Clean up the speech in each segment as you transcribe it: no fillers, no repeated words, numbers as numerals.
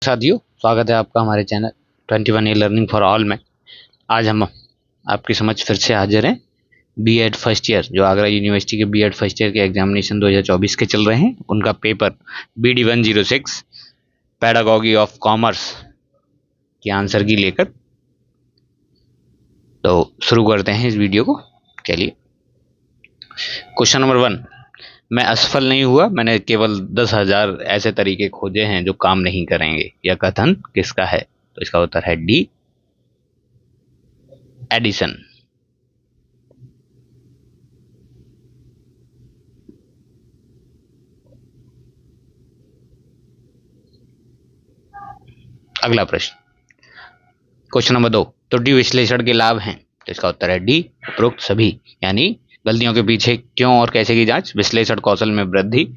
साथियों, स्वागत है आपका हमारे चैनल 21 लर्निंग फॉर ऑल में। आज हम आपकी समझ फिर से हाजिर हैं। बीएड फर्स्ट ईयर, जो आगरा यूनिवर्सिटी के बीएड फर्स्ट ईयर के एग्जामिनेशन 2024 के चल रहे हैं, उनका paper BD 106 pedagogy of commerce की आंसर की लेकर तो शुरू करते हैं इस वीडियो को। चलिए, क्वेश्चन नंबर 1। मैं असफल नहीं हुआ, मैंने केवल 10,000 ऐसे तरीके खोजे हैं जो काम नहीं करेंगे। यह कथन किसका है? तो इसका उत्तर है डी, एडिसन। अगला प्रश्न, क्वेश्चन नंबर 2। त्रुटि विश्लेषण के लाभ हैं, तो इसका उत्तर है डी, उपरोक्त सभी, यानी गलतियों के पीछे क्यों और कैसे की जांच, विश्लेषण कौशल में वृद्धि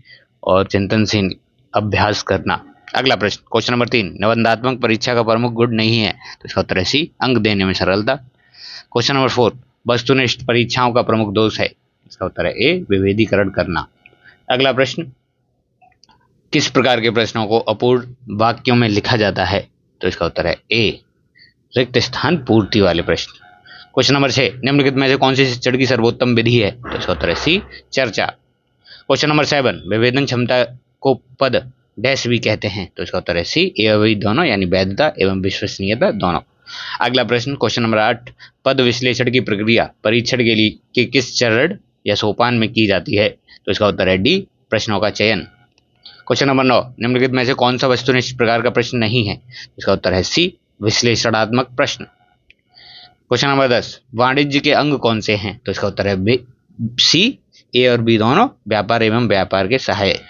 और चिंतनशील अभ्यास करना। अगला प्रश्न, क्वेश्चन नंबर 3। निबंधात्मक परीक्षा का प्रमुख गुण नहीं है, तो इसका उत्तर है सी, अंक देने में सरलता। Question number 4। वस्तुनिष्ठ परीक्षाओं का प्रमुख दोष है, इसका उत्तर है ए, विभेदीकरण करना। अगला प्रश्न, किस प्रकार के प्रश्नों को अपूर्ण वाक्यों में लिखा जाता है, तो इसका उत्तर है ए, रिक्त स्थान पूर्ति वाले प्रश्न। Question number 6। निम्नलिखित में से कौन सी शिक्षण की सर्वोत्तम विधि है, तो इसका उत्तर है सी, चर्चा। Question number 7। विभेदन क्षमता को पद डैश भी कहते हैं, तो इसका उत्तर है सी, ए और बी दोनों, यानी वैधता एवं विश्वसनीयता दोनों। अगला प्रश्न, क्वेश्चन नंबर 8। पद विश्लेषण की प्रक्रिया परीक्षण के लिए किस चरण या सोपान में की जाती है, तो इसका उत्तर है डी, प्रश्नों का चयन। Question number 9। निम्नलिखित में से कौन सा वस्तुनिष्ठ प्रकार का प्रश्न नहीं है, इसका उत्तर है सी, विश्लेषणात्मक प्रश्न। Question number 10। वाणिज्य के अंग कौन से हैं, तो इसका उत्तर है सी, ए और बी दोनों, व्यापार एवं व्यापार के सहायक।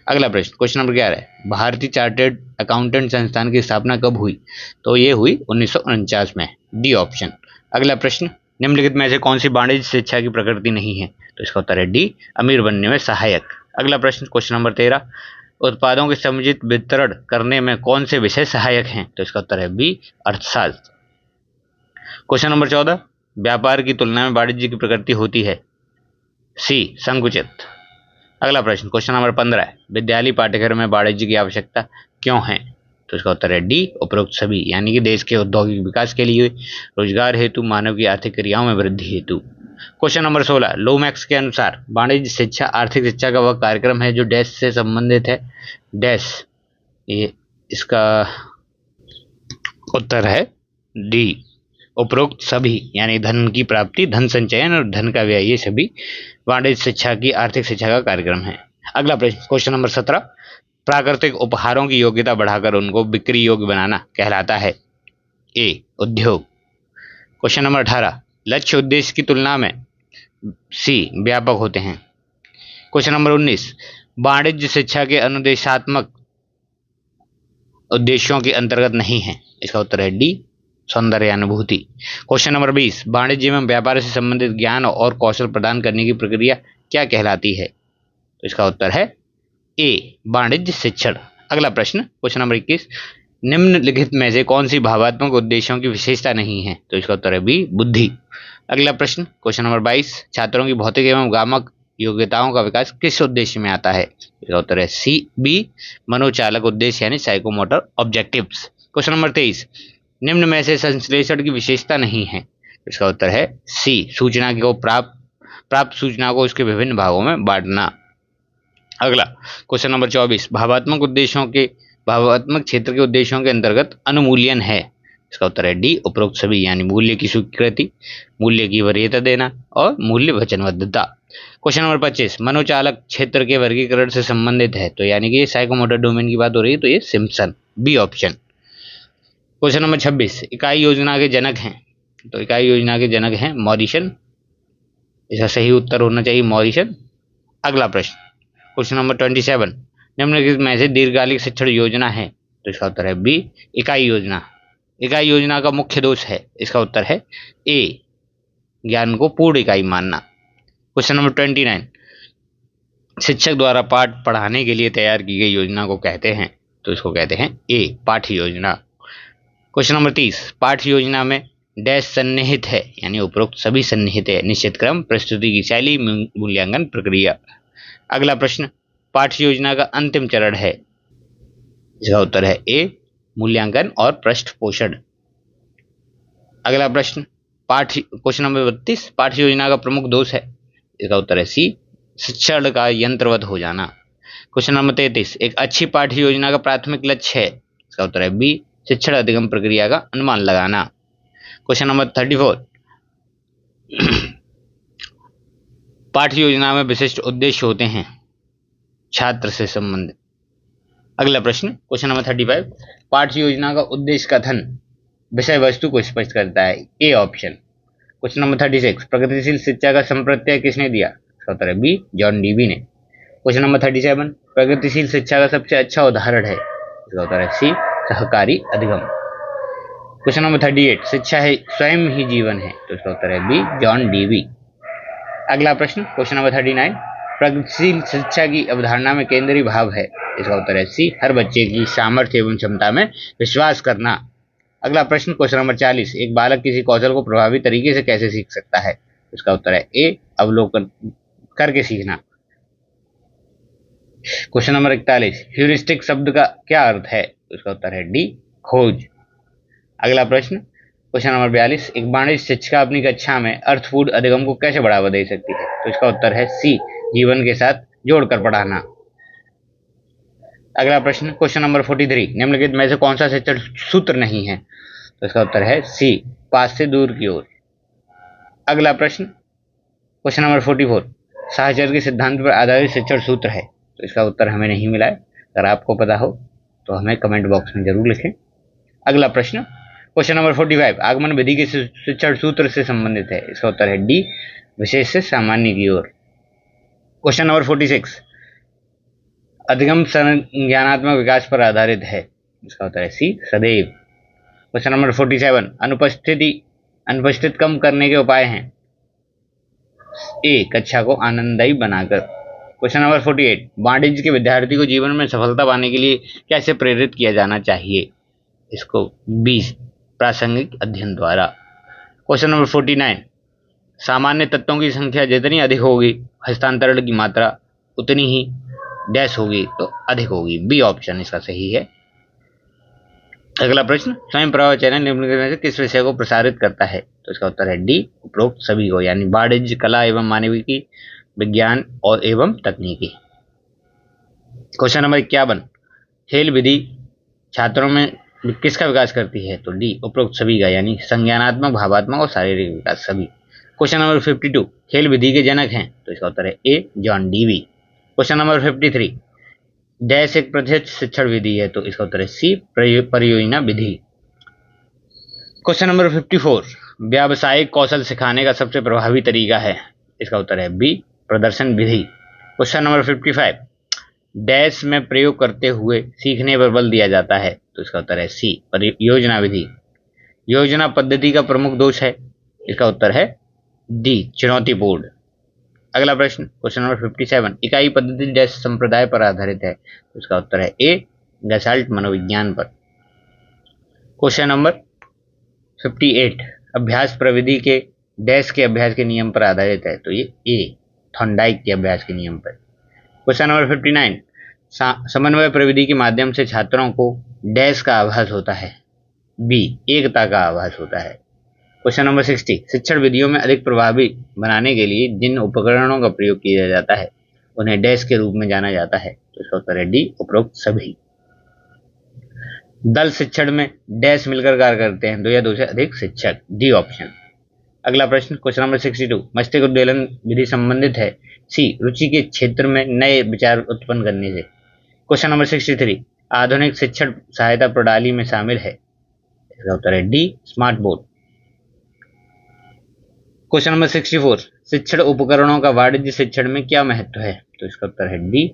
अगला प्रश्न, क्वेश्चन नंबर 11। भारतीय चार्टर्ड अकाउंटेंट संस्थान की स्थापना कब हुई, तो ये हुई 1949 में, डी ऑप्शन। अगला प्रश्न, निम्नलिखित में से कौन सी वाणिज्य शिक्षा की प्रकृति नहीं है, तो इसका उत्तर है डी, अमीर बनने में सहायक। अगला प्रश्न, क्वेश्चन नंबर 13। उत्पादों के समुचित वितरण करने में कौन से विषय सहायक हैं, तो इसका उत्तर है बी, अर्थशास्त्र। Question number 14। व्यापार की तुलना में वाणिज्य की प्रकृति होती है, सी, संकुचित। अगला प्रश्न, क्वेश्चन नंबर 15। विद्यालय पाठ्यक्रम में वाणिज्य की आवश्यकता क्यों है, तो इसका उत्तर है डी, उपरोक्त सभी, यानी कि देश के औद्योगिक विकास के लिए, रोजगार हेतु, मानव की आर्थिक क्रियाओं में वृद्धि हेतु। Question number 16। लोमैक्स के अनुसार वाणिज्य शिक्षा आर्थिक शिक्षा का वह कार्यक्रम है जो डैश से संबंधित है, डैश। ये इसका उत्तर है डी, उपरोक्त सभी, यानी धन की प्राप्ति, धन संचयन और धन का व्यय, ये सभी वाणिज्य शिक्षा की आर्थिक शिक्षा का कार्यक्रम है। अगला प्रश्न, क्वेश्चन नंबर 17। प्राकृतिक उपहारों की योग्यता बढ़ाकर उनको बिक्री योग्य बनाना कहलाता है, ए, उद्योग। Question number 18। लक्ष्य उद्देश्य की तुलना में सी, व्यापक होते हैं। Question number 19। वाणिज्य शिक्षा के अनुदेशात्मक उद्देश्यों के अंतर्गत नहीं है, इसका उत्तर है डी, सौंदर्यानुभूति। Question number 20। वाणिज्य एवं व्यापार से संबंधित ज्ञान और कौशल प्रदान करने की प्रक्रिया क्या कहलाती है, तो इसका उत्तर है ए, वाणिज्य शिक्षण। अगला प्रश्न, क्वेश्चन नंबर 21। निम्नलिखित में से कौन सी भावात्मक उद्देश्यों की विशेषता नहीं है, तो इसका उत्तर है बी, बुद्धि। अगला प्रश्न, क्वेश्चन नंबर 22। छात्रों की भौतिक एवं गामक योग्यताओं का विकास किस उद्देश्य में आता है, इसका उत्तर है सी, बी, मनोचालक उद्देश्य, यानी साइकोमोटर ऑब्जेक्टिव्स। Question number 23। निम्न में से संश्लेषण की विशेषता नहीं है, इसका उत्तर है सी, सूचना को प्राप्त सूचना को उसके विभिन्न भागों में बांटना। अगला क्वेश्चन नंबर 24। भावात्मक क्षेत्र के उद्देश्यों के अंतर्गत अनुमूल्यन है, इसका उत्तर है डी, उपरोक्त सभी, यानी मूल्य की स्वीकृति, मूल्य की वरीयता देना और मूल्य वचनबद्धता। Question number 25। मनोचालक क्षेत्र के वर्गीकरण से संबंधित है, तो यानी कि ये साइकोमोटर डोमेन की बात हो रही है, तो ये Simpson, B option. Question number 26। इकाई योजना के जनक हैं, तो इकाई योजना के जनक हैं मॉरिसन, इसका सही उत्तर होना चाहिए मॉरिसन। अगला प्रश्न, क्वेश्चन नंबर 27। निम्नलिखित में से दीर्घकालिक शिक्षण योजना है, तो इसका उत्तर है बी, इकाई योजना। इकाई योजना का मुख्य दोष है, इसका उत्तर है ए, ज्ञान को पूर्ण इकाई मानना। Question number 29। शिक्षक द्वारा पाठ पढ़ाने के लिए तैयार की गई योजना को कहते हैं, तो इसको कहते हैं ए, पाठ्य योजना। Question number 30। पाठ्य योजना में डैश सन्निहित है, यानी उपरोक्त सभी सन्निहित है। निश्चित क्रम, प्रस्तुति की शैली, मूल्यांकन प्रक्रिया। अगला प्रश्न, पाठ्य योजना का अंतिम चरण है। इसका उत्तर है ए, मूल्यांकन और पृष्ठपोषण। अगला प्रश्न, क्वेश्चन नंबर 32, पाठ्य योजना का प्रमुख दोष है। इसका उत्तर है सी, शिक्षण का यंत्रवत हो जाना। क्वेश्चन नंबर 33, एक अच्छी पाठ्य योजना का प्राथमिक लक्ष्य है। इसका उत्तर है बी, शिक्षण अधिगम प्रक्रिया का अनुमान लगाना। क्वेश्चन नंबर 34, पाठ्य योजना में विशिष्ट उद्देश्य होते हैं छात्र से संबंधित। अगला प्रश्न, क्वेश्चन नंबर 35, पाठ्य योजना का उद्देश्य कथन विषय वस्तु को स्पष्ट करता है। A option. क्वेश्चन नंबर 36, प्रगतिशील शिक्षा का संप्रत्यय किसने दिया। इसका उत्तर है बी, जॉन डीवी ने। क्वेश्चन नंबर 37, प्रगतिशील शिक्षा का सबसे अच्छा उदाहरण है। इसका उत्तर है सी, सहकारी अधिगम। क्वेश्चन नंबर 38, शिक्षा है स्वयं ही जीवन है। तो इसका उत्तर है बी, जॉन डीवी। अगला प्रश्न, क्वेश्चन नंबर 39, प्रगतिशील शिक्षा की अवधारणा में केंद्रीय भाव है। इसका उत्तर है सी, हर बच्चे की सामर्थ्य एवं क्षमता में विश्वास करना। अगला प्रश्न, क्वेश्चन नंबर 40, एक बालक किसी कौशल को प्रभावी तरीके से कैसे सीख सकता है। इसका उत्तर है ए, अवलोकन करके सीखना। क्वेश्चन नंबर 41, ह्यूरिस्टिक शब्द का क्या अर्थ है। इसका उत्तर है डी, खोज। अगला प्रश्न, क्वेश्चन नंबर 42, एक वाणिज्य शिक्षिका अपनी कक्षा में अर्थपूर्ण अधिगम को कैसे बढ़ावा दे सकती है। तो इसका उत्तर है सी, जीवन के साथ जोड़कर पढ़ाना। अगला प्रश्न, क्वेश्चन नंबर 43, निम्नलिखित में से कौन सा शिक्षण सूत्र नहीं है। तो इसका उत्तर है सी, पास से दूर की ओर। अगला प्रश्न, क्वेश्चन नंबर 44, साहचर्य के सिद्धांत पर आधारित शिक्षण सूत्र है। तो इसका उत्तर हमें नहीं मिला है। अगर आपको पता हो तो हमें कमेंट बॉक्स में जरूर लिखें। अगला प्रश्न, क्वेश्चन नंबर 45, आगमन विधि के शिक्षण सूत्र से संबंधित है। इसका उत्तर है डी, विशेष से सामान्य की ओर। क्वेश्चन नंबर 46, अधिगम संज्ञानात्मक विकास पर आधारित है। इसका उत्तर है सी, सदैव। क्वेश्चन नंबर 47, अनुपस्थित कम करने के उपाय हैं। ए, कक्षा को आनंददायी बनाकर। क्वेश्चन नंबर 48, वाणिज्य के विद्यार्थी को जीवन में सफलता पाने के लिए कैसे प्रेरित किया जाना चाहिए। इसको बी, प्रासंगिक अध्ययन द्वारा। क्वेश्चन नंबर 49, सामान्य तत्वों की संख्या जितनी अधिक होगी, हस्तांतरण की मात्रा उतनी ही डैश होगी, तो अधिक होगी। बी ऑप्शन इसका सही है। अगला प्रश्न, स्वयं प्रभा चैनल निम्नलिखित में से किस विषय को प्रसारित करता है। तो इसका उत्तर है डी, उपरोक्त सभी को, यानी वाणिज्य, कला एवं मानविकी, विज्ञान और एवं तकनीकी। क्वेश्चन नंबर 51, खेल विधि छात्रों में किसका विकास करती है। तो डी, उपरोक्त सभी का, यानी संज्ञानात्मक, भावात्मक और शारीरिक विकास सभी। क्वेश्चन नंबर 52, खेल विधि के जनक हैं। तो इसका उत्तर है A, John Dewey. Question number 53, dash एक प्रत्यक्ष शिक्षण विधि है। तो इसका उत्तर है सी, परियोजना विधि। क्वेश्चन नंबर 54, व्यावसायिक कौशल सिखाने का सबसे प्रभावी तरीका है। इसका उत्तर है बी, प्रदर्शन विधि। क्वेश्चन नंबर 55, डैश में प्रयोग करते हुए सीखने पर बल दिया जाता है। तो इसका उत्तर है सी, परियोजना विधि। योजना पद्धति का प्रमुख दोष है। इसका उत्तर है डी, चुनौतीपूर्ण। अगला प्रश्न, क्वेश्चन नंबर 57, इकाई पद्धति डैश संप्रदाय पर आधारित है। तो इसका उत्तर है ए, गैसाल्ट मनोविज्ञान पर। क्वेश्चन नंबर 58, अभ्यास प्रविधि के डैश के अभ्यास के नियम पर आधारित है। तो ये ए, थॉर्नडाइक के अभ्यास के नियम पर। क्वेश्चन नंबर 59, समन्वय प्रविधि के माध्यम से छात्रों को डैश का आभास होता है। बी, एकता का आभास होता है। क्वेश्चन नंबर 60, शिक्षण विधियों में अधिक प्रभावी बनाने के लिए जिन उपकरणों का प्रयोग किया जाता है उन्हें डैश के रूप में जाना जाता है। तो इसका उत्तर है डी, उपरोक्त सभी। दल शिक्षण में डैश मिलकर कार्य करते हैं, दो या दो से अधिक शिक्षक। D option. अगला प्रश्न, क्वेश्चन नंबर 62, मस्तिष्क उद्वेलन विधि संबंधित है। सी, रुचि के क्षेत्र में नए विचार उत्पन्न करने से। क्वेश्चन नंबर 63, आधुनिक शिक्षण सहायता प्रणाली में शामिल है। इसका उत्तर है D, smart board. Question number 64, शिक्षण उपकरणों का वाणिज्य शिक्षण में क्या महत्व है। तो इसका उत्तर है डी,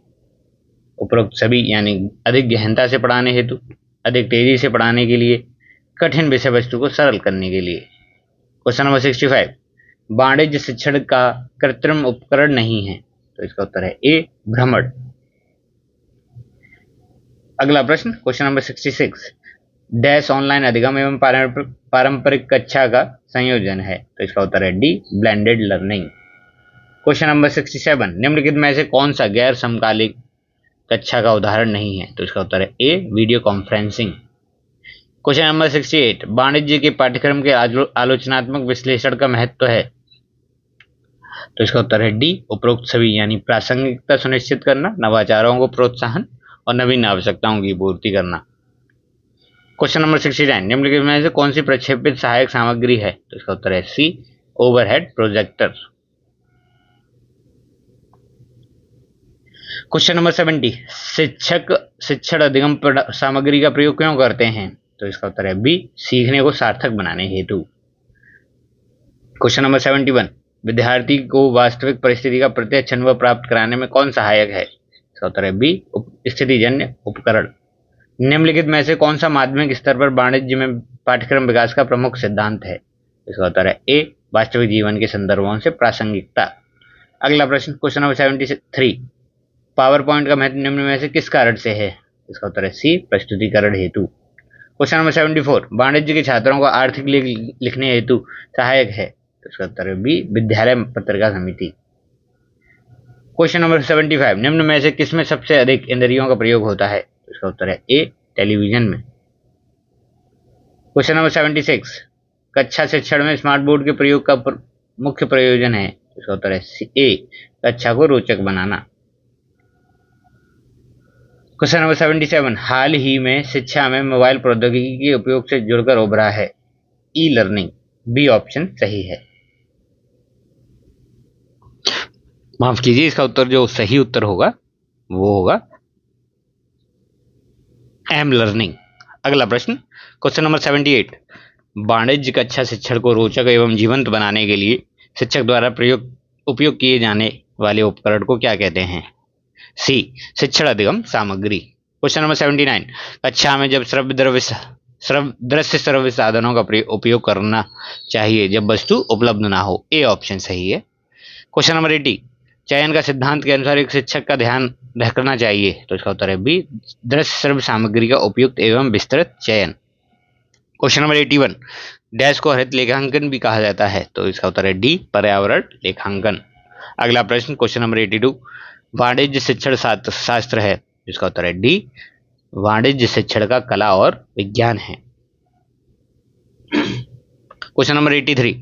उपरोक्त सभी, यानी अधिक गहनता से पढ़ाने हेतु, अधिक तेजी से पढ़ाने के लिए, कठिन विषय वस्तु को सरल करने के लिए। क्वेश्चन नंबर 65, वाणिज्य शिक्षण का कृत्रिम उपकरण नहीं है। तो इसका उत्तर है ए, भ्रमण। अगला प्रश्न, क्वेश्चन नंबर 66, डैश ऑनलाइन अधिगम एवं पारंपरिक कक्षा का संयोजन है? तो इसका उत्तर है D, blended learning. Question number 67, निम्नलिखित में से कौन सा गैर समकालिक कक्षा का उदाहरण नहीं है? तो इसका उत्तर है ए, वीडियो कॉन्फ्रेंसिंग। क्वेश्चन नंबर 68, वाणिज्य के पाठ्यक्रम के आलोचनात्मक विश्लेषण का महत्व है? तो इसका उत्तर है डी, उपरोक्त सभी, यानी प्रासंगिकता सुनिश्चित करना, नवाचारों को प्रोत्साहन और नवीन आवश्यकताओं की पूर्ति करना। क्वेश्चन नंबर 69, निम्नलिखित में से कौन सी प्रक्षेपित सहायक सामग्री है? तो इसका उत्तर है सी, ओवरहेड प्रोजेक्टर। क्वेश्चन नंबर 70, शिक्षक शिक्षण अधिगम सामग्री का प्रयोग क्यों करते हैं? तो इसका उत्तर है बी, सीखने को सार्थक बनाने हेतु। क्वेश्चन नंबर 71, विद्यार्थी को वास्तविक परिस्थिति का प्रत्यक्ष अनुभव प्राप्त कराने में कौन सहायक है? इसका उत्तर है बी, स्थितिजन्य उपकरण। निम्नलिखित में से कौन सा माध्यमिक स्तर पर वाणिज्य में पाठ्यक्रम विकास का प्रमुख सिद्धांत है? इसका उत्तर है ए, वास्तविक जीवन के संदर्भों से प्रासंगिकता। अगला प्रश्न, क्वेश्चन नंबर 73, पावर पॉइंट का महत्व निम्न में से किस कारण से है? इसका उत्तर है सी, प्रस्तुतिकरण हेतु। क्वेश्चन नंबर 74, वाणिज्य के छात्रों को आर्थिक लेख लिखने हेतु सहायक है? तो इसका उत्तर है बी, विद्यालय पत्रिका समिति। क्वेश्चन नंबर 75, निम्न में से किसमें सबसे अधिक इंद्रियों का प्रयोग होता है? तो इसका उत्तर है ए, टेलीविजन में। क्वेश्चन नंबर 76, कक्षा शिक्षण में स्मार्ट बोर्ड के प्रयोग का मुख्य प्रयोजन है? तो इसका उत्तर है ए, कक्षा को रोचक बनाना। क्वेश्चन नंबर 77, हाल ही में शिक्षा में मोबाइल प्रौद्योगिकी के उपयोग से जुड़कर उभरा है? E learning. बी ऑप्शन सही है। माफ कीजिए, इसका उत्तर जो सही उत्तर होगा वो होगा एम लर्निंग। अगला प्रश्न, क्वेश्चन नंबर 78, वाणिज्य कक्षा शिक्षण को रोचक एवं जीवंत बनाने के लिए शिक्षक द्वारा उपयोग किए जाने वाले उपकरण को क्या कहते हैं? सी, शिक्षण अधिगम सामग्री। क्वेश्चन नंबर 79, कक्षा में जब दृश्य श्रव्य साधनों का उपयोग करना चाहिए जब वस्तु उपलब्ध ना हो? ए ऑप्शन सही है। क्वेश्चन नंबर 80, चयन का सिद्धांत के अनुसार एक शिक्षक का ध्यान रखना चाहिए? तो इसका उत्तर है बी, दृश्य श्रव्य सामग्री का उपयुक्त एवं विस्तृत चयन। क्वेश्चन नंबर 81, डैश को हरित लेखांकन भी कहा जाता है? तो इसका उत्तर है डी, पर्यावरण लेखांकन। अगला प्रश्न, क्वेश्चन नंबर 82, वाणिज्य शिक्षण शास्त्र है? इसका उत्तर है डी, वाणिज्य शिक्षण का कला और विज्ञान है। क्वेश्चन नंबर 83,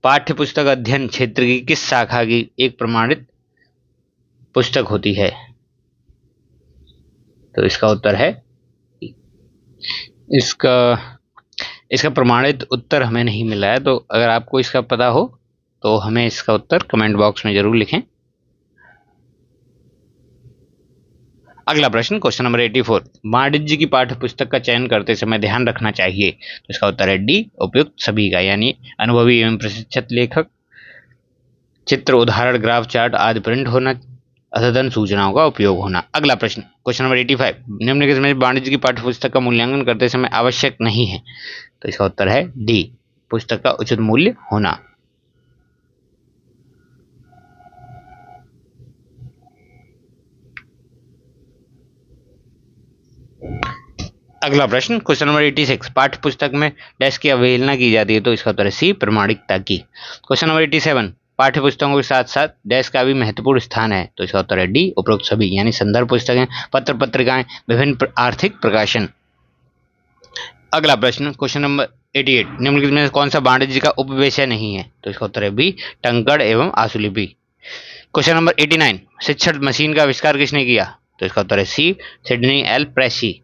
पाठ्य पुस्तक अध्ययन क्षेत्र की किस शाखा की एक प्रमाणित पुस्तक होती है? तो इसका उत्तर है, इसका प्रमाणित उत्तर हमें नहीं मिला है, तो अगर आपको इसका पता हो तो हमें इसका उत्तर कमेंट बॉक्स में जरूर लिखें। अगला प्रश्न, क्वेश्चन नंबर 84, वाणिज्य की पाठ्य पुस्तक का चयन करते समय ध्यान रखना चाहिए? तो इसका उत्तर है डी, उपयुक्त सभी का, यानी अनुभवी एवं प्रशिक्षित लेखक, चित्र, उदाहरण, ग्राफ, चार्ट आदि प्रिंट होना, अद्यतन सूचनाओं का उपयोग होना। अगला प्रश्न, क्वेश्चन नंबर 85, निम्नलिखित में वाणिज्य की पाठ्य पुस्तक का मूल्यांकन करते समय आवश्यक नहीं है? तो इसका उत्तर है डी, पुस्तक का उचित मूल्य होना। अगला प्रश्न, क्वेश्चन नंबर 86, पाठ्य पुस्तक में डैश की अवहेलना की जाती है? तो इसका उत्तर है सी, प्रामाणिकता की। क्वेश्चन नंबर 87, पाठ्य पुस्तकों के साथ साथ डैश का भी महत्वपूर्ण स्थान है? तो इसका उत्तर है डी, उपरोक्त सभी, यानी संदर्भ पुस्तकें, पत्र पत्रिकाएं, विभिन्न आर्थिक प्रकाशन। अगला प्रश्न, क्वेश्चन नंबर 88, निम्नलिखित में कौन सा वाणिज्य का उपविषय नहीं है? तो इसका उत्तर है बी, टंकण एवं आशुलिपि। क्वेश्चन नंबर 89, शिक्षण मशीन का आविष्कार किसने किया? तो इसका उत्तर है सी, सिडनी एल प्रेसी।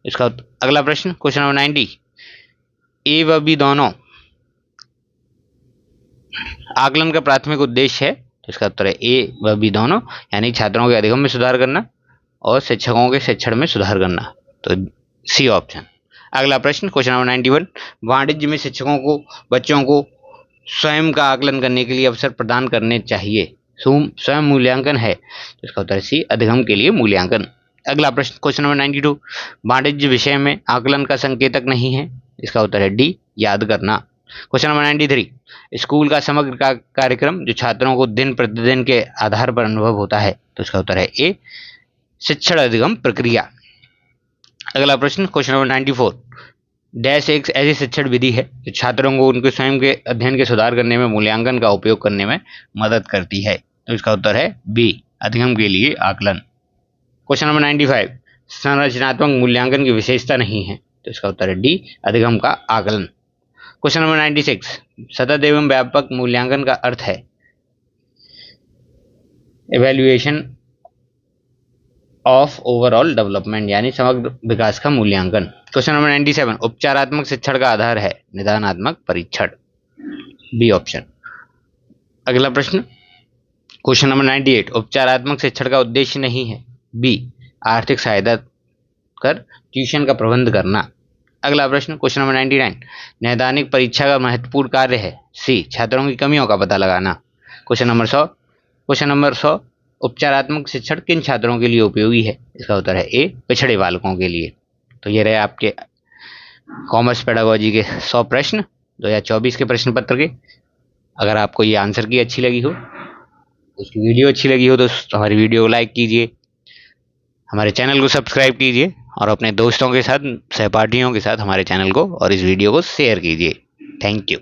इसका अगला प्रश्न, क्वेश्चन नंबर 90, ए व बी दोनों आकलन का प्राथमिक उद्देश्य है? तो इसका उत्तर है ए व बी दोनों, यानी छात्रों के अधिगम में सुधार करना और शिक्षकों के शिक्षण में सुधार करना। तो सी ऑप्शन। अगला प्रश्न, क्वेश्चन नंबर 91, वाणिज्य में शिक्षकों को बच्चों को स्वयं का आकलन करने के लिए अवसर प्रदान करने चाहिए? स्वयं मूल्यांकन है? तो इसका उत्तर है सी, अधिगम के लिए मूल्यांकन। अगला प्रश्न, क्वेश्चन नंबर 92, वाणिज्य विषय में आकलन का संकेतक नहीं है? इसका उत्तर है डी, याद करना। क्वेश्चन नंबर 93, स्कूल का समग्र कार्यक्रम जो छात्रों को दिन प्रतिदिन के आधार पर अनुभव होता है? तो इसका उत्तर है ए, शिक्षण अधिगम प्रक्रिया। अगला प्रश्न, क्वेश्चन नंबर 94, डैश एक ऐसी शिक्षण विधि है जो छात्रों को उनके स्वयं के अध्ययन के सुधार करने में, मूल्यांकन का उपयोग करने में मदद करती है। तो इसका उत्तर है बी, अधिगम के लिए आकलन। क्वेश्चन नंबर 95, संरचनात्मक मूल्यांकन की विशेषता नहीं है। तो इसका उत्तर है डी, अधिगम का आकलन। क्वेश्चन नंबर 96, सतत एवं व्यापक मूल्यांकन का अर्थ है इवैल्यूएशन ऑफ ओवरऑल डेवलपमेंट, यानी समग्र विकास का मूल्यांकन। क्वेश्चन नंबर 97, उपचारात्मक शिक्षण का आधार है निदानात्मक परीक्षण, बी ऑप्शन। अगला प्रश्न क्वेश्चन नंबर 98, उपचारात्मक शिक्षण का उद्देश्य नहीं है, बी आर्थिक सहायता कर ट्यूशन का प्रबंध करना। अगला प्रश्न क्वेश्चन नंबर 99, नैदानिक परीक्षा का महत्वपूर्ण कार्य है, सी छात्रों की कमियों का पता लगाना। क्वेश्चन नंबर 100, उपचारात्मक शिक्षण किन छात्रों के लिए उपयोगी है। इसका उत्तर है ए, पिछड़े बालकों के लिए। तो ये रहे आपके कॉमर्स पेडागोजी के 100 प्रश्न 2024 के प्रश्न पत्र के। अगर आपको ये आंसर की अच्छी लगी हो, उसकी वीडियो अच्छी लगी हो, तो हमारी वीडियो को लाइक कीजिए, हमारे चैनल को सब्सक्राइब कीजिए और अपने दोस्तों के साथ, सहपाठियों के साथ हमारे चैनल को और इस वीडियो को शेयर कीजिए। Thank you.